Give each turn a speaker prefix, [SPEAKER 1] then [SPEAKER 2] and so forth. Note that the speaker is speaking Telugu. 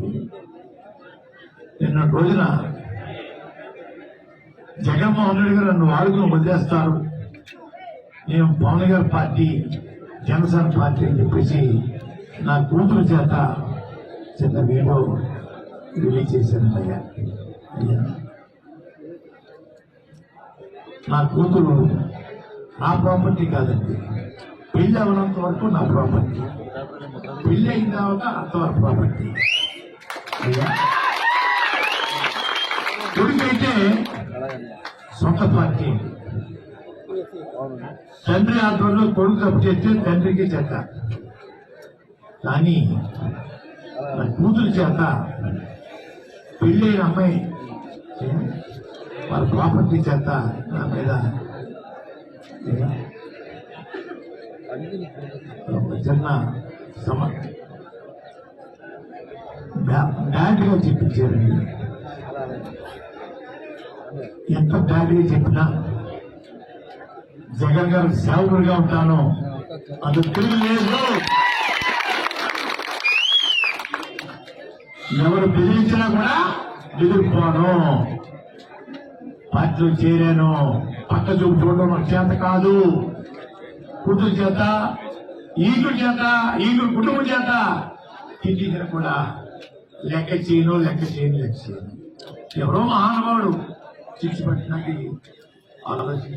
[SPEAKER 1] ఉంది. నిన్న రోజున జగన్మోహన్ రెడ్డి గారు నన్ను వాడుకుని వదిలేస్తారు, నేను పవన్ గారి పార్టీ జనసేన పార్టీ అని చెప్పేసి నా కూతురు చేత చిన్న వీడియో రిలీజ్ చేశాను. అయ్యా నా కూతురు నా ప్రాపర్టీ కాదండి, పెళ్లి అవనంత వరకు నా ప్రాపర్టీ, పెళ్లి అయిన తర్వాత అంతవరకు ప్రాపర్టీ. అయ్యా కొడుకైతే సొంత పార్టీ, తండ్రి ఆధ్వర్యంలో కొడుకు తప్పు చేస్తే తండ్రికి చేత, కానీ నా కూతురు చేత పెళ్ళైన అమ్మాయి వాళ్ళ ప్రాపర్టీ చేత నా మీద చిన్న బ్యాడ్గా చెప్పించారండి. ఎంత బ్యాడ్గా చెప్పినా జగన్ గారు సేవకుడిగా ఉంటాను, అది తిరిగి లేదు. ఎవరు బెదిరించినా కూడా ఎదుర్కోను. పార్టీలో చేరాను, పక్క చూపు చూడడం నాకు చేత కాదు. కూతురు చేత, ఈగుడు చేత, ఈగుడు కుటుంబం చేత తిట్టించిన కూడా లెక్క చేయను. ఎవరో మహానుభావుడు శిక్ష పట్టినట్టు ఆలోచన